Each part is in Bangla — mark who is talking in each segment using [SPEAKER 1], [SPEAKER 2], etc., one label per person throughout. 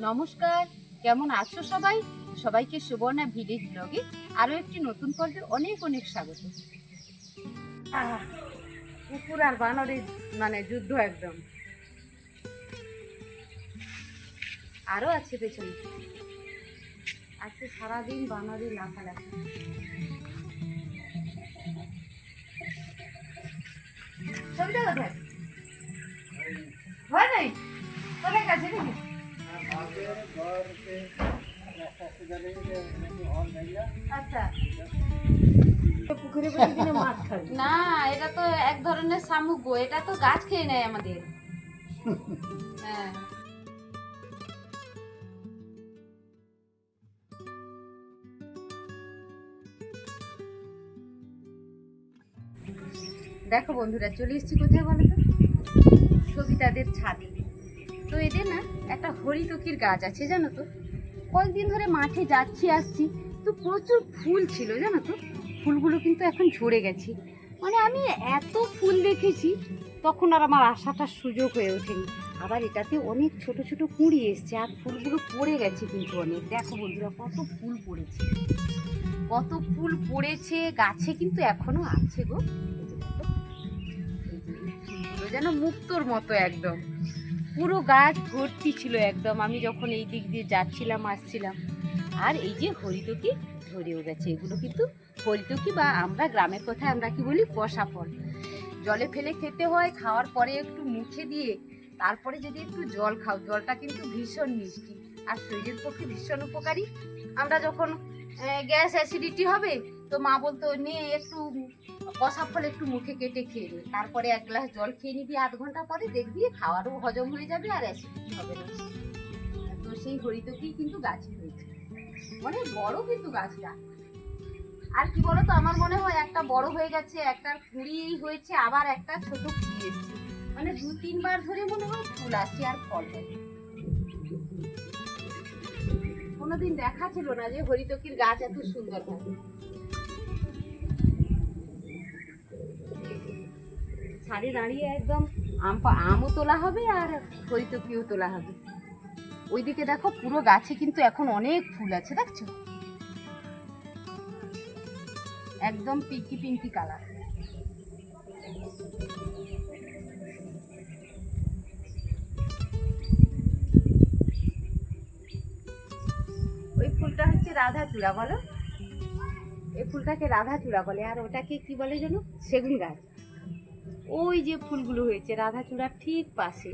[SPEAKER 1] নমস্কার, কেমন আছো সবাই? সবাইকে সুবর্ণা ভিলেজ ব্লগে আরো একটি নতুন পর্বে অনেক অনেক স্বাগত। কুকুর আর বানরের যুদ্ধ একদম। আরো আছে পেছনে, আজকে সারাদিন বানরের লাফালাফি। ছবিটা কোথায়? হয় নাই, কোথায় কাছে নাকি? আচ্ছা, না এটা তো এক ধরনের শামুক গো, এটা তো গাছ খেয়ে নেয় আমাদের। হ্যাঁ, দেখো বন্ধুরা, চলে এসেছি কোথায় বলো তো? সবিতাদের ছাদে। তো এদের না একটা হরিতকির গাছ আছে জানো তো। কয়েকদিন ধরে মাঠে যাচ্ছি আসছি, তো প্রচুর ফুল ছিল জানো তো। ফুলগুলো কিন্তু এখন ঝরে গেছে। আমি এত ফুল দেখেছি, তখন আর আমার আসাটার সুযোগ হয়ে ওঠেনি। আবার এটাতে অনেক ছোট ছোট কুঁড়ি এসছে, আর ফুলগুলো পড়ে গেছে কিন্তু অনেক। দেখো বন্ধুরা, কত ফুল পড়েছে, কত ফুল পড়েছে গাছে, কিন্তু এখনো আছে গো। ফুলগুলো যেন মুক্তোর মতো একদম, পুরো গাছ ভর্তি ছিল একদম। আমি যখন এই দিক দিয়ে যাচ্ছিলাম আসছিলাম, আর এই যে হরিতকি ধরেও গেছে। এগুলো কিন্তু হরিতকি, বা আমরা গ্রামের কথায় আমরা কি বলি, কষা ফল। জলে ফেলে খেতে হয়, খাওয়ার পরে একটু মুখে দিয়ে তারপরে যদি একটু জল খাও, জলটা কিন্তু ভীষণ মিষ্টি আর শরীরের পক্ষে ভীষণ উপকারী। আমরা যখন গ্যাস অ্যাসিডিটি হবে, তো মা বলতো নিয়ে একটু কষা ফল একটু মুখে কেটে খেয়ে নে, তারপরে এক গ্লাস জল খেয়ে নিবি, আধ ঘন্টা পরে দেখবি খাওয়ারও হজম হয়ে যাবে আর অ্যাসিডিটি হবে না। তো সেই হরিতকি কিন্তু গাছে হয়েছে, অনেক বড় কিন্তু গাছটা। আর কি বলতো, আমার মনে হয় একটা বড় হয়ে গেছে, একটা কুড়ি হয়েছে, আবার একটা ছোট কুড়ি এসছে। 2-3 বার ধরে মনে হয় ফুল আসছে আর ফল হয়। কোনোদিন দেখা ছিল না যে হরিতকির গাছ এত সুন্দর হয়। ছাদে দাঁড়িয়ে একদম আমও তোলা হবে আর হরিতকিও তোলা হবে। ওইদিকে দেখো, পুরো গাছে কিন্তু এখন অনেক ফুল আছে, দেখছো? একদম পিঙ্কি পিঙ্কি কালার। ওই ফুলটা হচ্ছে রাধাচূড়া বলো, এই ফুলটাকে রাধাচূড়া বলে। আর ওটাকে কি বলে যেন, সেগুন গাছ। ওই যে ফুলগুলো হয়েছে রাধাচূড়ার ঠিক পাশে।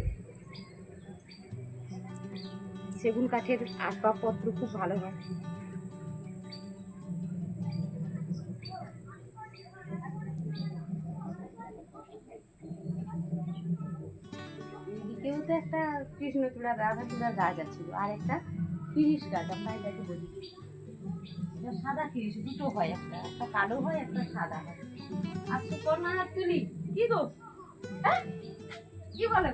[SPEAKER 1] সেগুন কাঠের আসবাবপত্র খুব ভালো হয়। এদিকেও তো একটা কৃষ্ণচূড়া রাধাচূড়া গাছ আছে, আর একটা শিরীষ গাছ, আমরা এটাকে বলি সাদা শিরীষ। দুটো হয়, একটা একটা কালো হয়, একটা সাদা হয়। আর সুপর্ণা আর তুলি কি গো, হ্যাঁ? কি বলে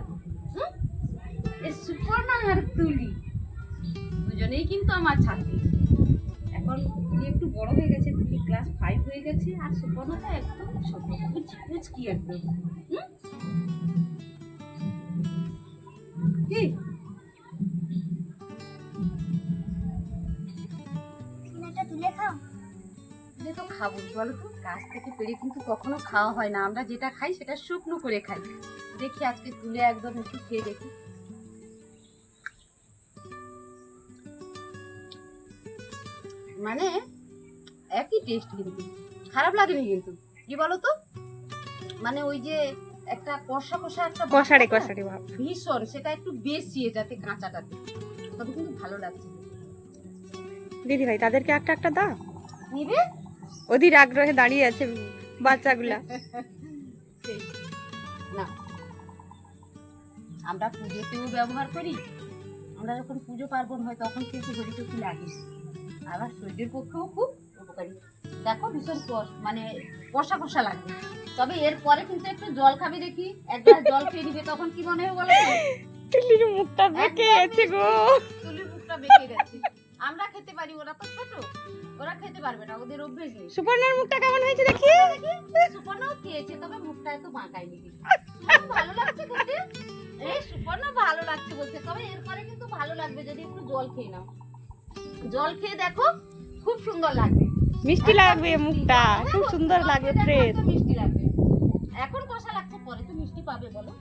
[SPEAKER 1] এই সুপর্ণা আর তুলি দুজনেই কিন্তু আমার ছাত্রী। এখন তুলি একটু বড় হয়ে গেছে, তুলি ক্লাস 5 হয়ে গেছে, আর সুপর্ণাটা একদম ছোট, কুচকি একদম। কি তুলে খাও? তুলে তো খাবো, বলো তো, গাছ থেকে পেরে কিন্তু কখনো খাওয়া হয় না। আমরা যেটা খাই সেটা শুকনো করে খাই। দেখি আজকে তুলে একদম একটু খেয়ে দেখি। একই টেস্ট, কিন্তু খারাপ লাগেনি কিন্তু। কি বলতো, ওই যে একটা কষা কষা একটা
[SPEAKER 2] কষারে ভাব
[SPEAKER 1] ভীষণ, সেটা একটু বেশি এটাতে, কাঁচাটাতে, তবে কিন্তু ভালো লাগছে।
[SPEAKER 2] দিদি ভাই, তাদেরকে একটা একটা দাও।
[SPEAKER 1] নিবে,
[SPEAKER 2] ওদের আগ্রহে দাঁড়িয়ে আছে বাচ্চাগুলা।
[SPEAKER 1] না, আমরা পুজোতেও ব্যবহার করি। আমরা যখন পুজো পার্বণ হয় তখন কিন্তু হরিতকি লাগে, আবার শরীরের পক্ষেও খুব উপকারী। দেখো ভীষণ কষা কষা লাগবে, তবে এরপরে কিন্তু একটু জল খাবে, দেখি এক গ্লাস জল খেয়ে নিবে, তখন কি মনে হবে বলো?
[SPEAKER 2] তুলির মুখটা বেঁকে গেছে গো,
[SPEAKER 1] তুলির মুখটা বেঁকে গেছে। আমরা খেতে পারি, ওরা তো ছোট, ওরা খেতে পারবে না, ওদের অভ্যেস নেই।
[SPEAKER 2] সুপর্ণার মুখটা কেমন হয়েছে দেখি।
[SPEAKER 1] সুপর্ণাও খেয়েছে, তবে মুখটা এত বাঁকায়নি। ভালো লাগছে খেতে। এই সুপর্ণা ভালো লাগছে বলছে, তবে এরপরে কিন্তু ভালো লাগবে যদি একটু জল খেয়ে নাও। জল খেয়ে দেখো, খুব সুন্দর লাগবে,
[SPEAKER 2] মিষ্টি লাগবে মুখটা, খুব সুন্দর লাগবে, ফ্রেশ।
[SPEAKER 1] মিষ্টি লাগবে। এখন কষা লাগছে, পরে তো মিষ্টি পাবে বলো।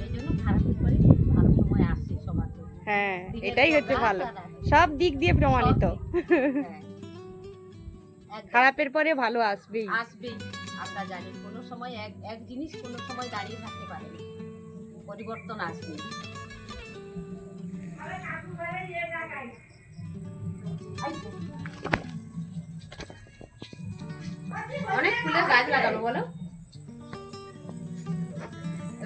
[SPEAKER 1] এই জন্য খারাপের পরে ভালো সময় আসছে সবার জন্য।
[SPEAKER 2] হ্যাঁ, এটাই হচ্ছে ভালো, সব দিক দিয়ে প্রমাণিত।
[SPEAKER 1] হ্যাঁ, একদম।
[SPEAKER 2] খারাপের পরে ভালো আসবেই।
[SPEAKER 1] আসবেই, আমরা জানি কোনো সময় এক জিনিস কোনো সময় দাঁড়িয়ে থাকতে পারে না, পরিবর্তন আসবে। অনেক ফুলের গাছ লাগানো বলো।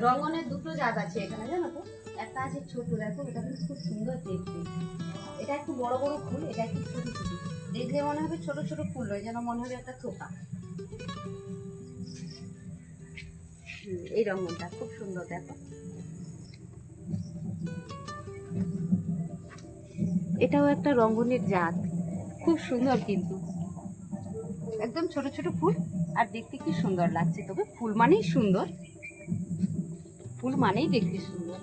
[SPEAKER 1] রঙনের দুটো জাত আছে এখানে, জানো তো? একটা আছে ছোট, দেখো এটা কিন্তু খুব সুন্দর দেখতে। এটা একটু বড় বড় ফুল, এটা একটু ছোট ছোট। দেখলে মনে হবে ছোট ছোট ফুল হয়, যেন মনে হবে একটা থোকা। এই রঙনটা খুব সুন্দর, দেখো। এটাও একটা রঙ্গনের জাত, খুব সুন্দর কিন্তু, একদম ছোট ছোট ফুল, আর দেখতে কি সুন্দর লাগছে। তবে ফুল মানেই সুন্দর, ফুল মানেই দেখতে সুন্দর।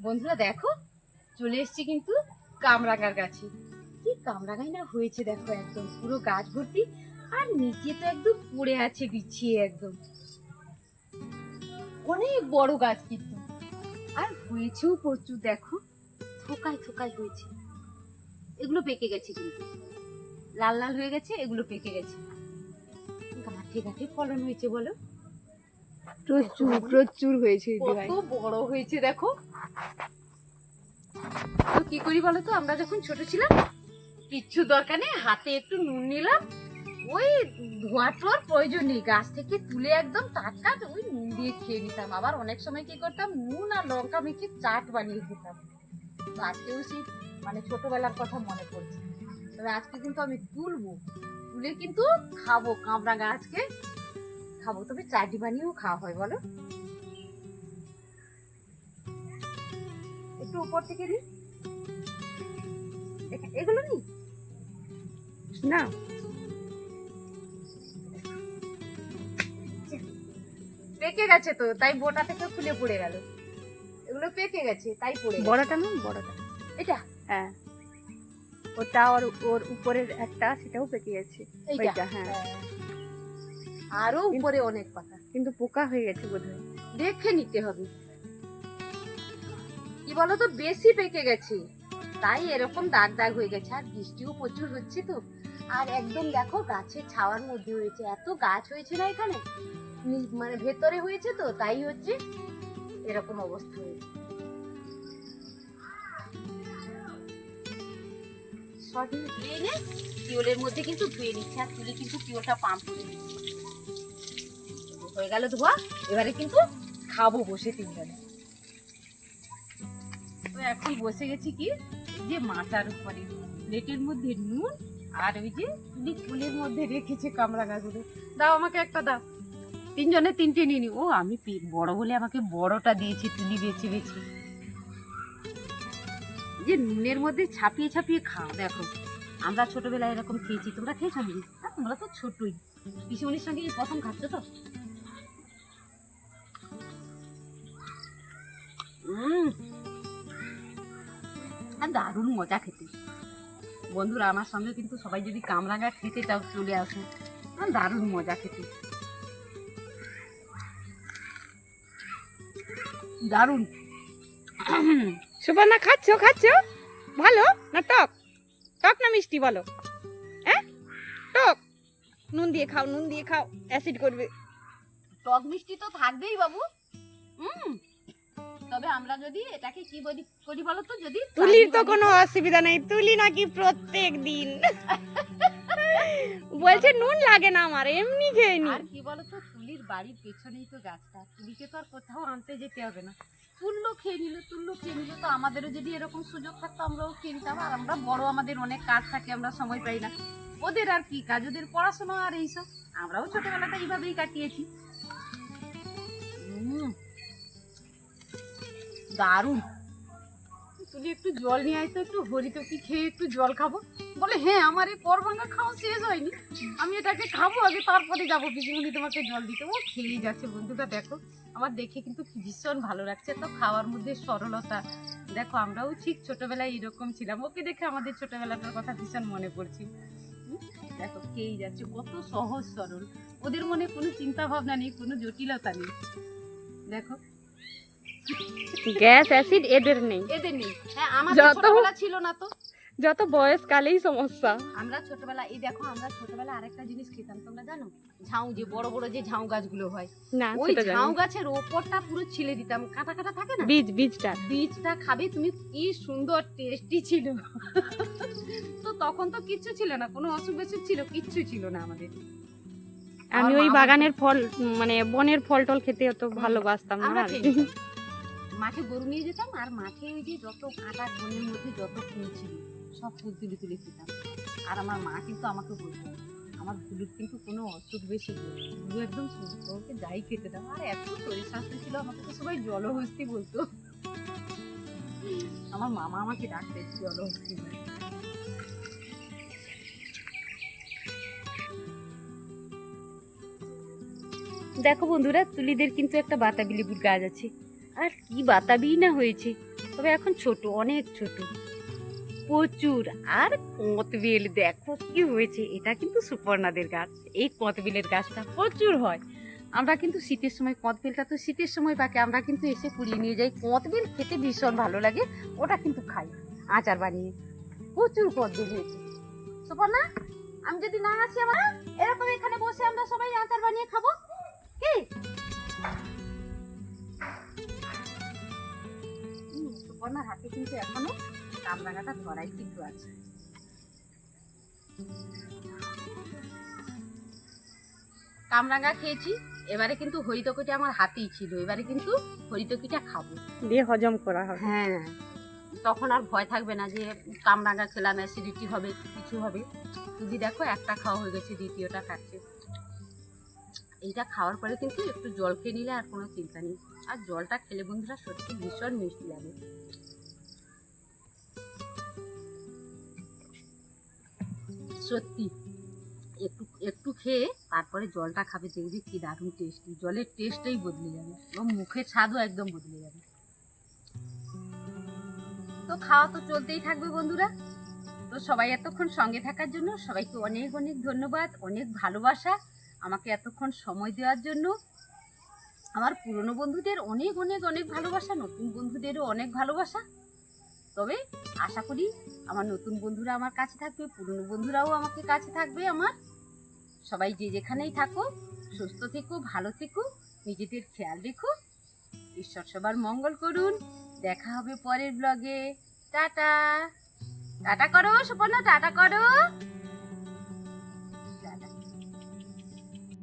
[SPEAKER 1] বন্ধুরা দেখো, চলে এসেছি কিন্তু কামরাঙার গাছে। কি কামরাঙাই না হয়েছে দেখো, একদম পুরো গাছ ভর্তি, আর নিচে তো একদম পড়ে আছে বিছিয়ে একদম। অনেক বড় গাছ কিন্তু, আর হয়েছেও প্রচুর, দেখো থোকায় থোকায় হয়েছে। এগুলো পেকে গেছে কিন্তু, লাল লাল হয়ে গেছে, এগুলো পেকে গেছে। গাঁঠে গাঁঠে ফলন হয়েছে বলো,
[SPEAKER 2] প্রচুর প্রচুর হয়েছে দিদিভাই।
[SPEAKER 1] কত বড় হয়েছে দেখো। তো কি করি বলো তো, আমরা যখন ছোট ছিলাম কিচ্ছু দরকার নেই, হাতে একটু নুন নিলাম, ওই ধোয়াটোর প্রয়োজন নেই, গাছ থেকে তুলে একদম টাটকা ওই নুন দিয়ে খেয়ে নিতাম। আবার অনেক সময় কি করতাম, নুন আর লঙ্কা মেখে চাট বানিয়ে খেতাম। তো আজকেও সেই মানে ছোটবেলার কথা মনে পড়ছে। তবে আজকে কিন্তু আমি তুলে কিন্তু খাবো, কামরাঙা আজকে খাবো। তবে চাটি বানিয়েও খাওয়া হয় বলো। একটু উপর থেকে নিই, এগুলো নিই
[SPEAKER 2] না,
[SPEAKER 1] পেকে গেছে তো, তাই বোটা থেকে খুলে পড়ে গেল। এগুলো পেকে গেছে তাই পড়ে গেছে।
[SPEAKER 2] বড়টা না, বড়টা
[SPEAKER 1] এটা,
[SPEAKER 2] হ্যাঁ, ওটা ওর উপরের একটা, সেটাও পেকে গেছে।
[SPEAKER 1] এইটা
[SPEAKER 2] ওইটা, হ্যাঁ।
[SPEAKER 1] আরো উপরে অনেক পাতা,
[SPEAKER 2] কিন্তু পোকা হয়ে গেছে বোধহয়।
[SPEAKER 1] দেখে নিতে হবে। কি বলতো, বেশি পেকে গেছে তাই এরকম দাগ দাগ হয়ে গেছে। আর বৃষ্টিও প্রচুর হচ্ছে তো, আর একদম দেখো গাছের ছাওয়ার মধ্যে হয়েছে। এত গাছ হয়েছে না এখানে, মানে ভেতরে হয়েছে তো, তাই হচ্ছে এরকম অবস্থা হয়েছে। সঠিক ধুয়ে এনে টিউলের মধ্যে কিন্তু ধুয়ে নিচ্ছে, আর তুলে কিন্তু টিউলটা পাম্প করে হয়ে গেল ধোয়া। এবারে কিন্তু খাবো বসে তিনজনে। তো এখন বসে গেছি কি, এই যে মাচার উপরে প্লেটের মধ্যে নুন, আর ওই যে তুলি ফুলের মধ্যে রেখেছে কামরাঙাগুলো। দাও আমাকে একটা, দাও। তিনজনে তিনটে নিয়ে নি। ও আমি বড় বলে আমাকে বড়টা দিয়েছে তুলি বেছে বেছে। যে নুনের মধ্যে ছাপিয়ে ছাপিয়ে খাও, দেখো আমরা ছোটবেলায় এরকম খেয়েছি, তোমরা খেয়েছো নাকি? তোমরা তো ছোটই, পিসিমণির সঙ্গে এই প্রথম খাচ্ছ তো। আর দারুণ মজা খেতে। বন্ধুরা আমার সঙ্গে কিন্তু সবাই যদি কামরাঙা খেতে চাও চলে আসো, দারুণ মজা খেতে, দারুণ।
[SPEAKER 2] সুবর্ণা, খাচ্ছো ভালো না টক? টক না মিষ্টি বলো? হ্যাঁ, টক। নুন দিয়ে খাও, অ্যাসিড করবে।
[SPEAKER 1] টক মিষ্টি তো থাকবেই বাবু। তবে আমরা যদি এটাকে কি করি বলো তো, যদি
[SPEAKER 2] তুলির তো কোনো অসুবিধা নেই, তুলি নাকি প্রত্যেক দিন বলছে নুন লাগে না আমার, এমনি খেয়ে নি।
[SPEAKER 1] আর কি বলতো, তুলির বাড়ির পেছনেই তো গাছটা, তুলিকে তো আর কোথাও আনতে যেতে হবে না। তুললো খেয়ে নিল তো আমাদেরও যদি এরকম সুযোগ থাকতো আমরাও খেয়ে নিতাম। আর আমরা বড়, আমাদের অনেক কাজ থাকে, আমরা সময় পাই না। ওদের আর কি কাজ, ওদের পড়াশোনা আর এইসব। আমরাও ছোটবেলাটা এইভাবেই কাটিয়েছি। দারুণ, তুলি একটু জল নিয়ে আয় তো, একটু হরিতকি খেয়ে একটু জল খাবো। বলে হ্যাঁ, আমার এই করভাঙ্গা খাওয়া শেষ হয়নি, আমি এটাকে খাবো আগে, তারপরে যাবো পিসিমণি তোমাকে জল দিতে। ও খেয়েই যাচ্ছে বন্ধুটা, দেখো আমার দেখে কিন্তু ভীষণ ভালো লাগছে। তো খাওয়ার মধ্যে সরলতা, দেখো আমরাও ঠিক ছোটবেলায় এরকম ছিলাম। ওকে দেখে আমাদের ছোটবেলাটার কথা ভীষণ মনে পড়ছে। দেখো খেয়েই যাচ্ছে, কত সহজ সরল, ওদের মনে কোনো চিন্তা ভাবনা নেই, কোনো জটিলতা নেই। দেখো
[SPEAKER 2] গ্যাস অ্যাসিড এদের নেই,
[SPEAKER 1] এদের নেই। হ্যাঁ, আমাদের
[SPEAKER 2] যত-
[SPEAKER 1] ছোটবেলা ছিল না তো।
[SPEAKER 2] যত বয়স কালেই সমস্যা।
[SPEAKER 1] আমরা ছোটবেলা, এই দেখো আমরা ছোটবেলা আরেকটা জিনিস খেতাম, তোমরা জানো? ঝাউ, যে বড় বড় যে ঝাউ গাছগুলো হয়,
[SPEAKER 2] না
[SPEAKER 1] ওই
[SPEAKER 2] সেটা
[SPEAKER 1] ঝাউ
[SPEAKER 2] জানি।
[SPEAKER 1] গাছের ওপরটা পুরো ছিলে দিতাম, কাটা কাটা থাকে না,
[SPEAKER 2] বীজটা
[SPEAKER 1] বীজটা খাবে তুমি, কি সুন্দর টেস্টি ছিল। তো তখন তো কিচ্ছু ছিল না, কোনো অসুখ বিসুখ ছিল কিচ্ছু ছিল না আমাদের।
[SPEAKER 2] আমি
[SPEAKER 1] আর
[SPEAKER 2] ওই
[SPEAKER 1] মা
[SPEAKER 2] বাগানের ফল মানে বনের ফল টল খেতে অত ভালোবাসতাম না
[SPEAKER 1] আমরা
[SPEAKER 2] আর
[SPEAKER 1] খেয়ে
[SPEAKER 2] কি।
[SPEAKER 1] নিতাম। মাঠে গরু নিয়ে যেতাম, আর মাঠে ওই যে যত কাঁটা বনের মধ্যে যত ফুল ছিল সব ফুল তুলে তুলে খেতাম। আর আমার মা কিন্তু আমাকে বলতো, আমার ভুলুর কিন্তু কোনো অসুখ বেশি নেই, ভুলু একদম সুস্থ, ওকে যাই খেতে দাও। আর এত শরীর স্বাস্থ্য ছিল, আমাকে তো সবাই জলহস্তি বলতো। আমার মামা আমাকে ডাকতে জলহস্তি বলে। দেখো বন্ধুরা, তুলিদের কিন্তু একটা বাতাবি লেবুর গাছ আছে, আর কি বাতাবি না হয়েছে, তবে এখন ছোট, অনেক ছোট, প্রচুর। আর কতবেল দেখো কি হয়েছে, এটা কিন্তু সুপর্ণাদের গাছ। এই কতবেলের গাছটা প্রচুর হয়। আমরা কিন্তু শীতের সময়, কদবেলটা তো শীতের সময় পাকে, আমরা কিন্তু এসে কুড়িয়ে নিয়ে যাই। কদবেল খেতে ভীষণ ভালো লাগে, ওটা কিন্তু খাই আচার বানিয়ে। প্রচুর কদবেল হয়েছে। সুপর্ণা, আমি যদি না আসি, আমরা এরকম এখানে বসে আমরা সবাই আচার বানিয়ে খাবো, কি? সুপর্ণার হাতে কিন্তু এখনো কামরাঙাটা ধরাই কিন্তু আছে। কামরাঙা খেয়েছি, এবারে কিন্তু হরিতকিটা আমার হাতেই ছিল, এবারে কিন্তু হরিতকিটা খাবো,
[SPEAKER 2] দিয়ে হজম করা হবে।
[SPEAKER 1] হ্যাঁ, তখন আর ভয় থাকবে না যে কামরাঙা খেলাম অ্যাসিডিটি হবে, কিছু হবে। যদি দেখো একটা খাওয়া হয়ে গেছে, দ্বিতীয়টা খাচ্ছে। এইটা খাওয়ার পরে কিন্তু একটু জল খেয়ে নিলে আর কোনো চিন্তা নেই। আর জলটা খেলে বন্ধুরা সত্যি ভীষণ মিষ্টি লাগে। সত্যি একটু একটু খেয়ে তারপরে জলটা খাবে, দেখবি কি দারুণ টেস্টি, জলের টেস্টটাই বদলে যাবে এবং মুখের স্বাদও একদম বদলে যাবে। তো খাওয়া তো চলতেই থাকবে বন্ধুরা। তো সবাই এতক্ষণ সঙ্গে থাকার জন্য সবাইকে অনেক অনেক ধন্যবাদ, অনেক ভালোবাসা আমাকে এতক্ষণ সময় দেওয়ার জন্য। আমার পুরনো বন্ধুদের অনেক অনেক অনেক ভালোবাসা, নতুন বন্ধুদেরও অনেক ভালোবাসা। তবে আশা করি আমার নতুন বন্ধুরা আমার কাছে থাকবে, পুরনো বন্ধুরাও আমাকে কাছে থাকবে আমার। সবাই যে যেখানেই থাকো সুস্থ থেকো, ভালো থেকো, নিজেদের খেয়াল রেখো। ঈশ্বর সবার মঙ্গল করুন। দেখা হবে পরের ব্লগে। টাটা। টাটা করো সুপর্ণা, টাটা করো।